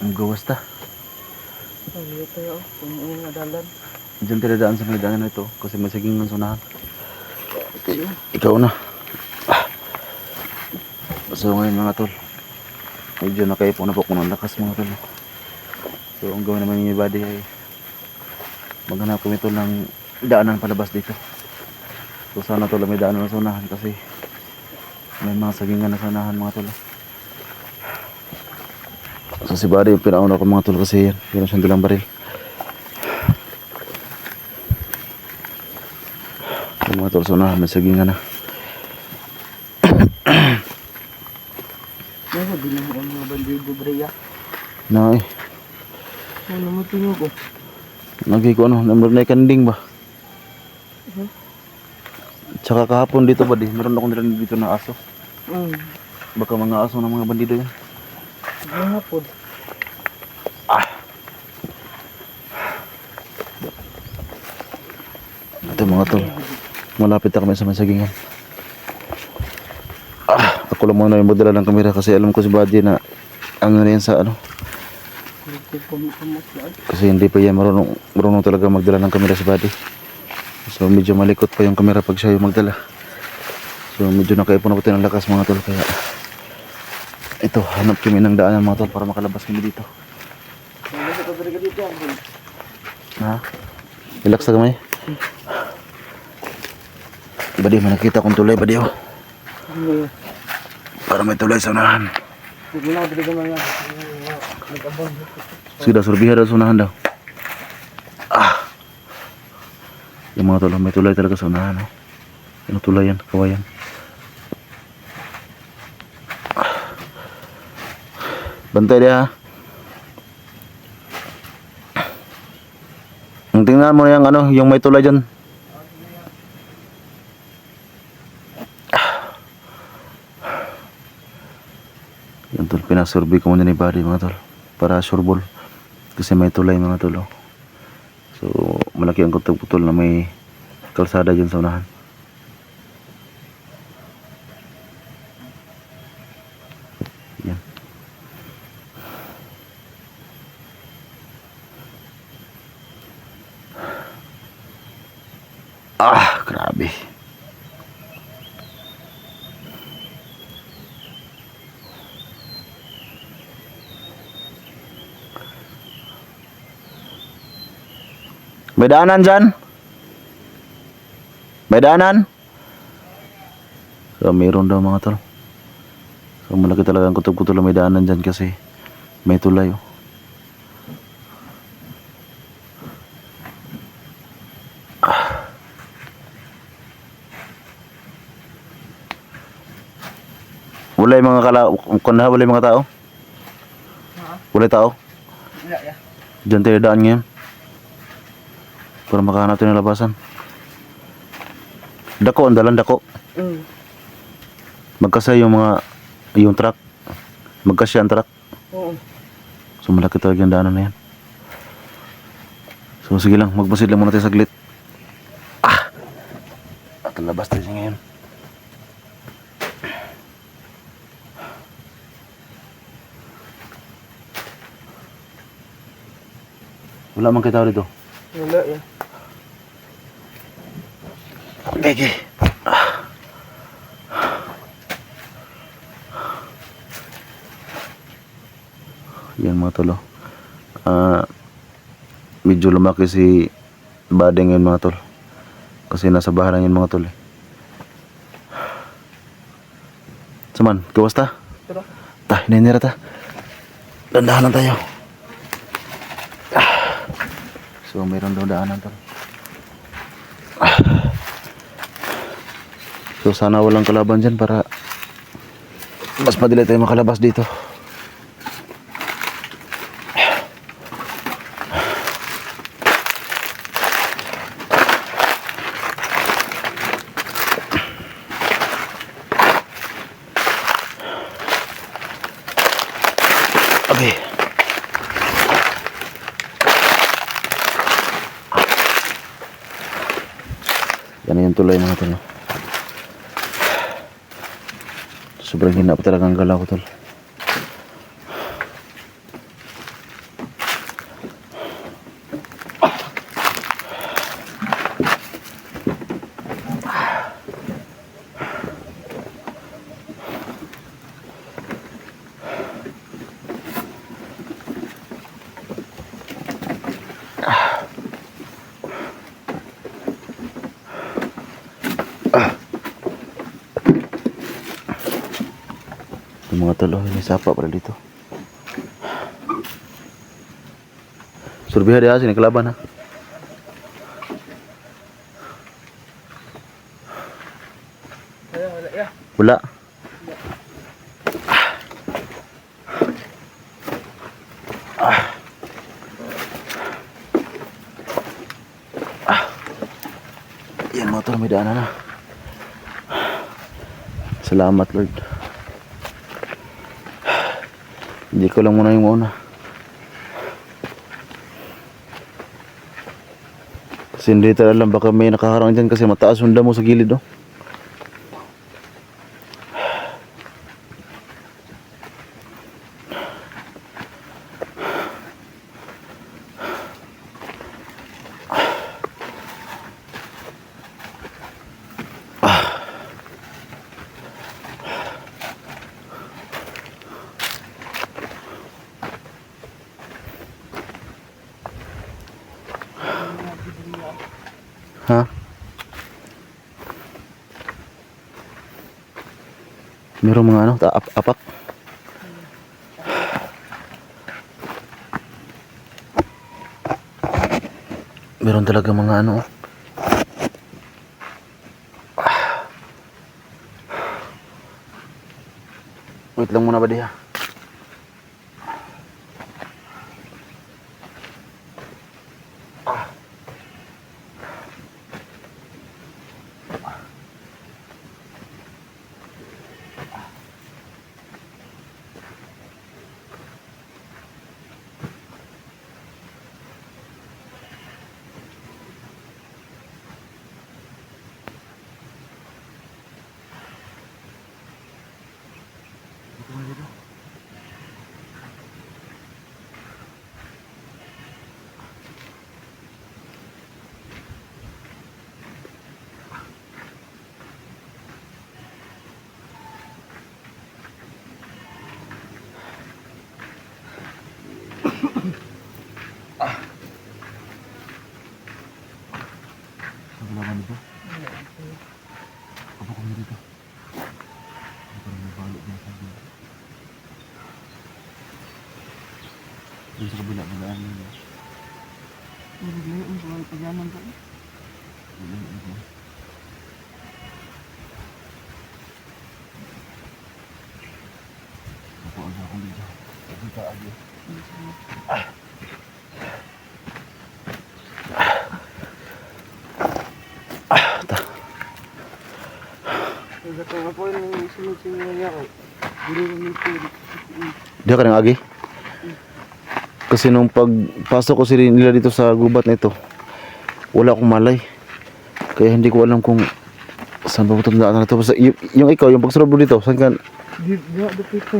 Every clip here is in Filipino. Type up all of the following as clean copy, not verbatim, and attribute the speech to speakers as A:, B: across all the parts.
A: Ang gawas ta.
B: Ay, tayo. Kung nadalan.
A: Diyan tayo daan sa may daanan na ito kasi may saging ng sunahan.
B: Tayo.
A: Ikaw na. So ngayon mga tol, medyo nakaipon na po kung ng lakas mga tol. So ang gawin naman yung body ay maghanap kami tol ng daanan palabas dito. So sana tol may daanan na sunahan kasi may mga sagingan na sunahan mga tol. So si body yung pinauna ko mga tol kasi yan, yun siyang dalang baril. So mga tol, sunahan may sagingan na.
B: Ano, binamuan mo bandido, Brea?
A: Na eh.
B: Ano mo tingin ko?
A: Lagi ko ano, namrog na ikanding ba? Tsaka kahapon dito ba di, meron akong narinig dito na aso. Baka mga aso ng mga bandido yan.
B: Hapon.
A: Ito mga tol, malapit na kami sa masagingan. Ako lang muna yung magdala ng kamera kasi alam ko si Buddy na ano na yan sa ano. Kasi hindi pa yan marunong talaga magdala ng kamera si Buddy. So medyo malikot pa yung kamera pag siya yung magdala. So medyo nakaipon na po tayo ng lakas mga tol. Kaya ito, hanap kami ng daanan mga tol para makalabas kami dito. Ha? Relax na kamay. Buddy, may nakita kong tulay Buddy oh. Para may tulay sa unahan. Sige daw, surbiha daw sa unahan daw. Yung mga tol, may tulay talaga sa unahan. Ano tulay yan? Kawayan. Bantay dia ha. Tingnan mo yung ano, yung may tulay dyan. Yan tol, pinasurvey ko muna ni Buddy mga tol para sureball kasi may tulay mga tol oh. So malaki ang putol na may kalsada dyan sa unahan. Yan. Grabe. May daanan dyan? May daanan? So mayroon daw mga tol. So malaki talaga ang kutob-kutob na may daanan dyan kasi may tulay oh. Wala yung mga wala yung mga tao? Wala yung tao?
B: Wala ya.
A: Diyan tayo daan ngayon para makahanap tayo ng labasan. Dako, ang dalan dako. Magkasya yung truck. Magkasya ang truck. So malaki talaga yung daanan na yan. So sige lang, magbasid lang muna tayo saglit. At labas tayo ngayon. Wala man kita dito.
B: Wala ya.
A: Okay. Yan mga tol. Medyo lumaki si Buddy ngayon mga tol. Kasi nasa bahay yan mga tol. Saman, gawas ta? Hininira ta. Dandahan lang tayo. So mayroon daw daanan tol. So sana walang kalaban dyan para mas madali tayo makalabas dito. Okay. Yan yung tulay mga tol. Sobrang hina pa talaga ang galaw ko tol. Yung mga tol, oh, may sapa pala dito. Surbiha dia sini kelaban ha.
B: Wala ya.
A: Wala. Yan motor may daanan na. Salamat Lord. Hindi ko lang muna yung una. Kasi hindi talaga alam baka may nakaharang dyan kasi mataas yung damo sa gilid oh. Ha? Merong mga ano, apak. Meron talaga mga ano. Wait lang muna ba diha? Wala dito. Apa kami dito? Apa may balik din sa dito. Dito sa kabila ng daan nila.
B: Hindi na yung mga pagyaman ko.
A: Ako agad akong dito. Dito agad.
B: Ito nga po yung sunod-sunod niya ko. Hindi naman po.
A: Diya ka ng agi? Kasi nung pagpasok ko nila dito sa gubat na ito, wala akong malay. Kaya hindi ko alam kung saan ba itong daan na ito. Basta yung ikaw, yung pagsunod mo dito, saan ka?
B: Di dapit ko.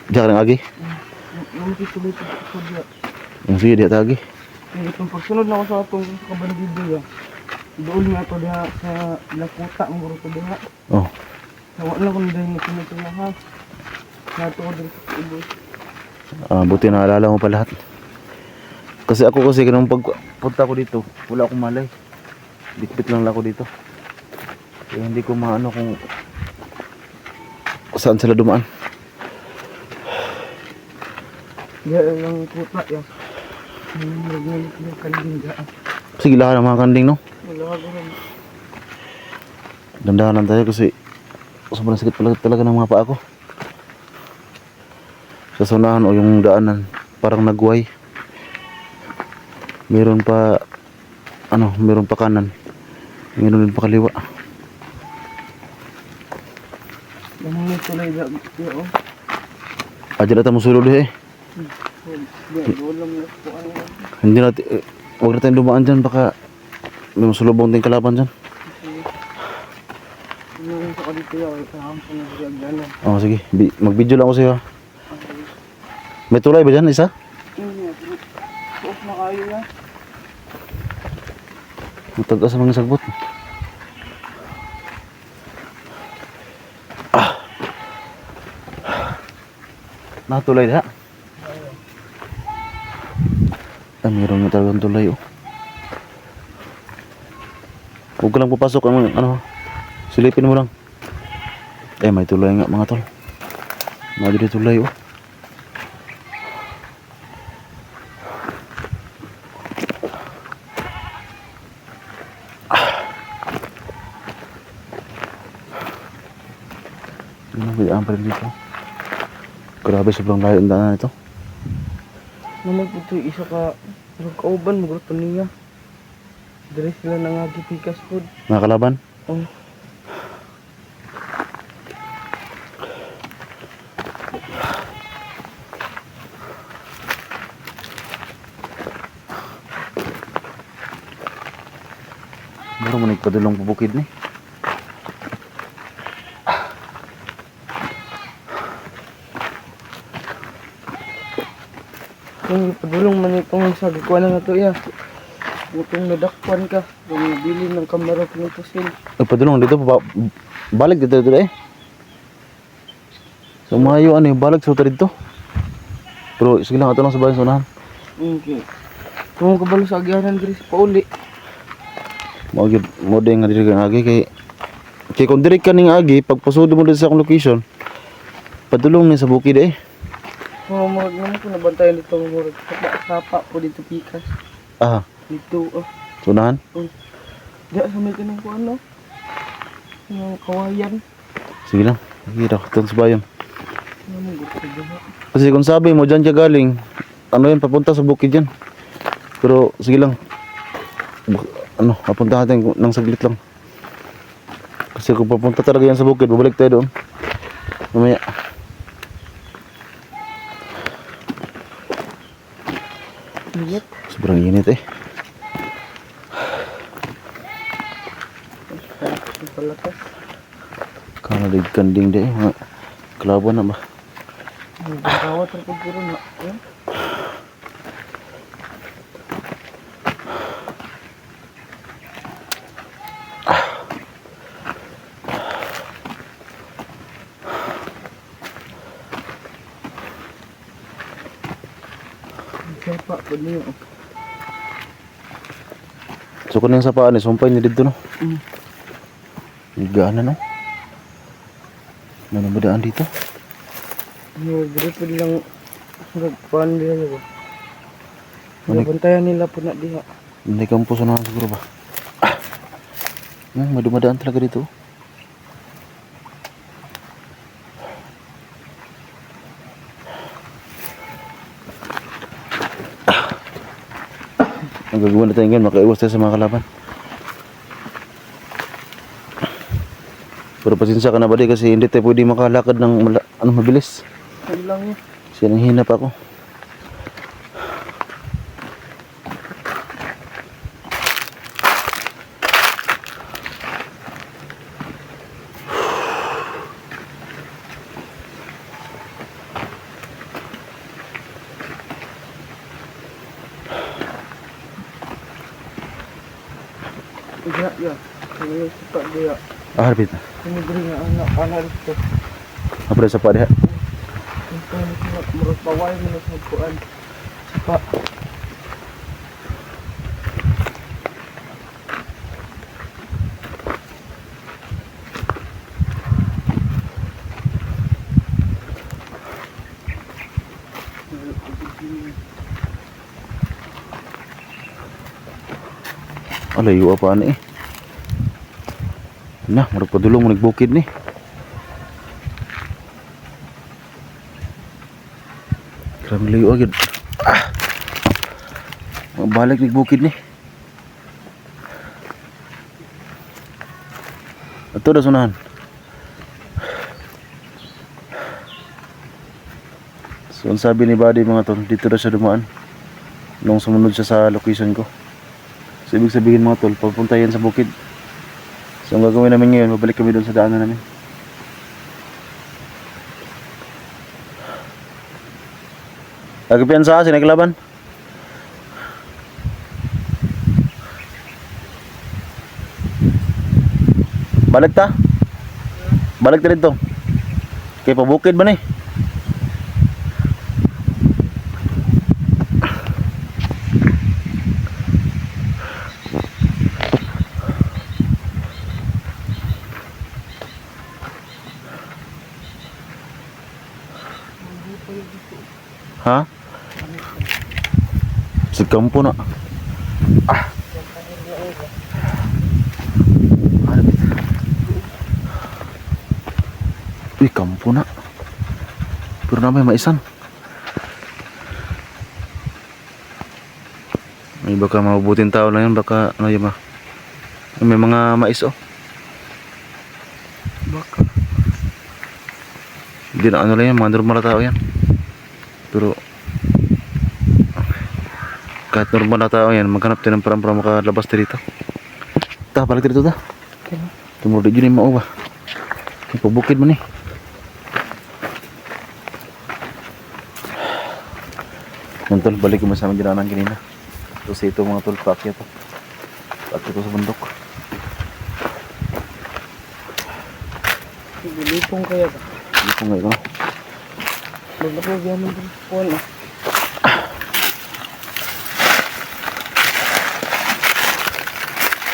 A: Diya ka ng agi?
B: Namatay tuloy pa sa diya.
A: Yung sige, diya tagi.
B: Itong pagsunod na ako sa atong kabanagid diya. Doon nga ito diha sa Lakuta, ang guro ito diha.
A: Oh.
B: Nawa lang kung dahil nasunod siya ha. Nato ko din sa ubos.
A: Buti naalala mo pa lahat. Kasi nung pagpunta ko dito, wala akong malay. Bitbit lang ako dito. Kaya hindi ko maano kung saan sila dumaan.
B: Diya lang kuta ya. Nagnalit yung kanding diya.
A: Sige lahat ng mga kanding no.
B: Wala ko rin.
A: Dandahanan tayo kasi sobrang sakit talaga ng mga paa ko. Sa sunahan o yung daanan parang nagway. Meron pa kanan. Meron din pa kaliwa.
B: Namunit tuloy diya. Oh.
A: Aja natin mo sulod eh.
B: Walang po ano.
A: Hindi natin, huwag na tayong dumaan dyan, baka may masulubong din kalaban dyan.
B: Yung sa dito yun, kaham ko na siya dyan.
A: Oo, sige, mag-video lang ako sa'yo ha. May tulay ba dyan, isa?
B: Hindi, suot na kayo na.
A: Matagkas sa mga sagbot. Natulay na. Mayroon na talagang tulay oh. Huwag ka lang papasok silipin mo lang. May tulay nga mga tol. Mga dito tulay oh. Ano ba pa rin dito? Grabe, sobrang layo ang daanan ito.
B: Naman po ito, isa ka, kauban, magruto niya. Dari sila nangagipikas po.
A: Mga kalaban?
B: Oh.
A: Muro mo nagpadulong pabukid ni.
B: Kung ipadulong man itong sa gikuan na ito ya. Butong nadakpan ka. Kung bili ng kamera kung ito sila.
A: Nagpadulong dito, balik dito dito eh. So mayo ano yung balik sa utar dito. Pero sige lang, ato lang sa bayan sa unahan.
B: Okay. Kung kabalo sa agyanan diri sa pauli.
A: Mo din nga diri kang agi kay kung diri ka ning agi pagpasudo mo dito sa akong location. Padulong ni sa bukid eh.
B: Murag naman ko nabantayan dito. Murag sapa po dito pikas.
A: Ah,
B: Dito oh.
A: sa unahan.
B: Diya sa may kanang kuan no. Yung kawayan.
A: Sige lang. Sige daw, ato sa bayan.
B: Naman gusto diha.
A: Kasi kung sabi mo dyan ka galing, ano yun, papunta sa bukid yan. Pero sige lang. Ano, papunta natin ng saglit lang. Kasi kung papunta talaga yan sa bukid, babalik tayo doon. Mamaya.
B: Init.
A: Sobrang init eh.
B: Ang palakas.
A: Kanalig kanding deh, mga kalaban na ba?
B: Ang kawat ang pagkuro na. Eh? Sapa po niyo.
A: So kung yung sapaan eh, sumpay niya dito no. Higaan na no. Ano ba daan dito?
B: Dito lang nagpaan nila ba?
A: Manik-
B: Nabantayan nila po na diha.
A: Hindi kampus na siguro ba? May dumadaan talaga dito. Ang gagawin natin ngayon, makaiwas tayo sa mga kalaban. Pero pasensya ka na ba di kasi hindi tayo pwede makalakad ng mabilis.
B: Ano lang yun?
A: Kasi nanghinap ako.
B: Diha ya. Kaya suka diha.
A: Harbit.
B: Kung diri nga anak dito.
A: Apa sa pa diha?
B: Ito murag paway mo sa kuan. Sapa.
A: Alayo apaan eh. Nah, murag padulong mo nagbukid ni. Grabe layo agad. Balik nagbukid ni. Ato na sunahan. So, ang sabi ni Buddy mga tol, dito na siya dumaan. Nung sumunod siya sa location ko. So, ibig sabihin mga tol, papunta yan sa bukid. So, ang gagawin namin ngayon, babalik kami doon sa daanan namin. Nagpiyansa, sinaglaban. Balik ta? Balik ta dito. Kaya pabukid ba ni? Ha? Sa kampo na. Ah. Ano ba? Uy, kampo na. Pero na may maisan. May baka mabubuting tao lang yan. Baka ano yun ba? May mga mais oh.
B: Baka.
A: Hindi na ano lang yan. Mga normal na tao yan. Pero kahit normal na tao yan, maghanap tayo ng parang para makalabas tayo dito. Ta, balik tayo dito ta. Tumulog yun yung mao ba? Pabukid mo ni. Yan tol, balik ko sa aming ginaanan kanina. Tapos ito mga tol, paakya to. Paakya to sa bundok.
B: Lipong kaya ba?
A: Hindi ko ngayon.
B: Maglapag yaman din po na.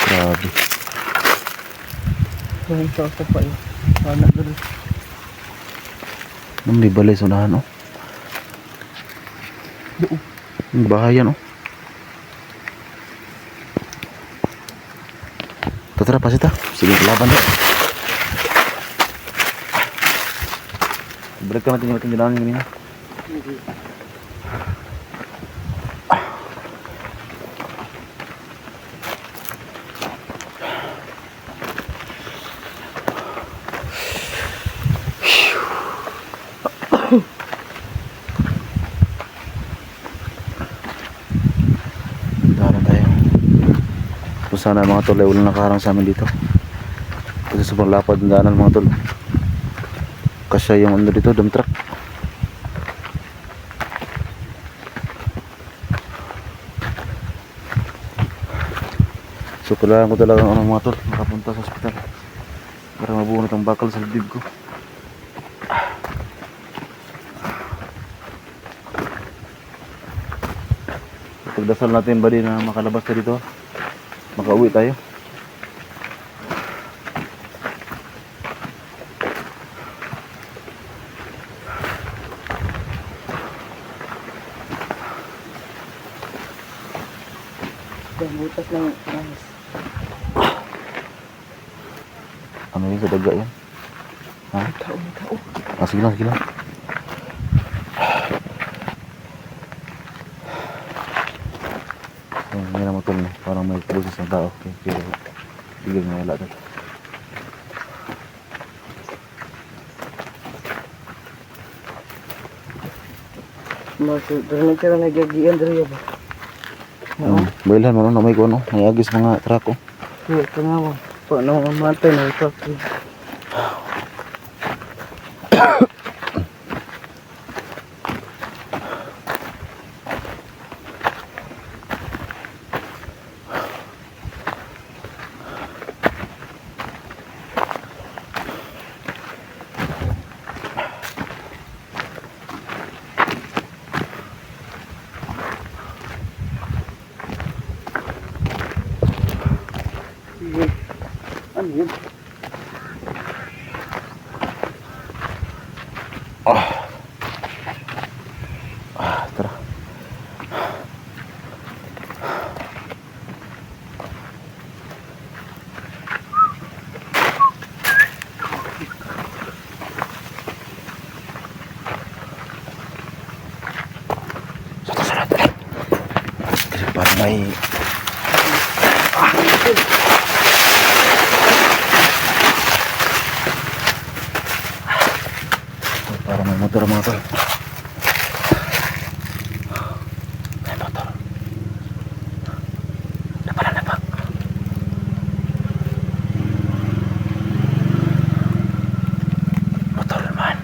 A: Grabe.
B: Yung sa pa yun. Wala doon.
A: Nang may balay sa unahan oh. Yung bahay yan oh. Tatara pa sita. Sige, kalaban na. Balik ka natin yung ating ginaan kanina. Dahan tayo. So sana mga tol ay walang nakaharang sa amin dito. Kasi sobrang lapad ng daanan mga tol. Kasya yung ano dito, dump truck. So kailangan ko talaga ano, mga tol, makapunta sa hospital para mabunot ang bakal sa dibdib ko. Pagdasal natin ba din na makalabas tayo dito, makauwi tayo.
B: Butas ng ahas.
A: Ano yun sa daga yan? Ha?
B: Tao.
A: Ah, sige lang, sige lang. Ngayon naman tol, parang may boses ng tao. Okay, pero bigyan nga wala dito.
B: Maso, doon ka na nagagian dito ba?
A: Bailan mo no, may ko no, may agis mga truck oh.
B: Kaya tangawa. Paano mamatay na ito? Ano yun?
A: Tara. Sarap. Kasi parang may parang may motor mga tol. May motor. Napak. Motor man.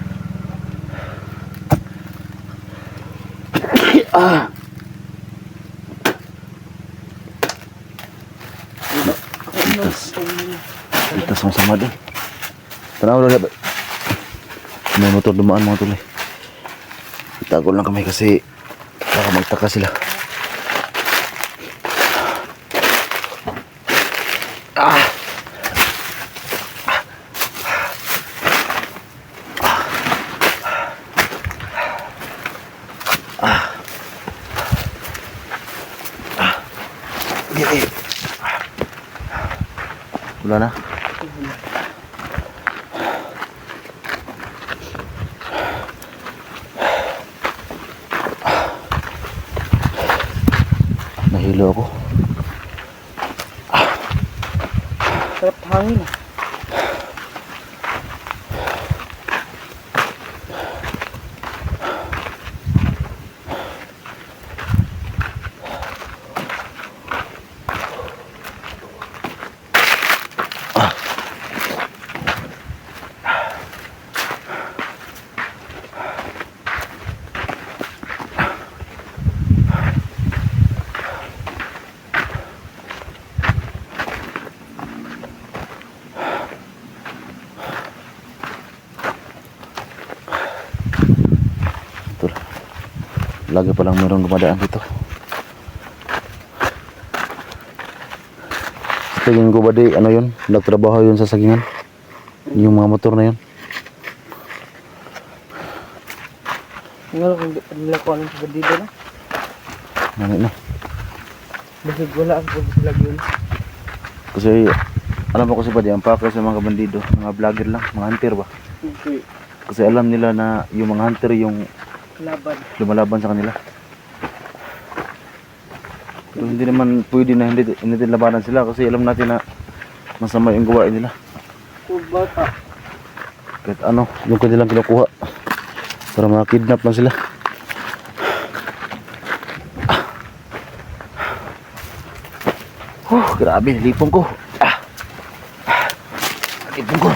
A: Itas ang sama din. Tanaw lang ba? May motor dumaan mga tol eh. Itago lang kami kasi baka magtaka sila. Wala na. Nahilo ako.
B: Sarap hangin.
A: Tol. Lagi palang mayroong gumadaan dito. Sa tingin ko ba di, ano yun? Nagtrabaho yun sa sagingan? Yung mga motor na yun?
B: Nga kung di pa nila ko anong sa dito na.
A: Ano na?
B: Basig wala ang pagkalag yun.
A: Kasi, alam mo kasi ba di, ang pakay sa mga bandido, mga vlogger lang, mga hunter ba?
B: Okay.
A: Kasi alam nila na yung mga hunter yung
B: Laban.
A: lumalaban sa kanila. Pero hindi naman pwede na hindi natin labanan sila kasi alam natin na masama yung gawain nila.
B: Kung bata.
A: Kahit ano, yung kanilang kinukuha para makakidnap lang sila. Grabe, lipong ko. Lipong ko.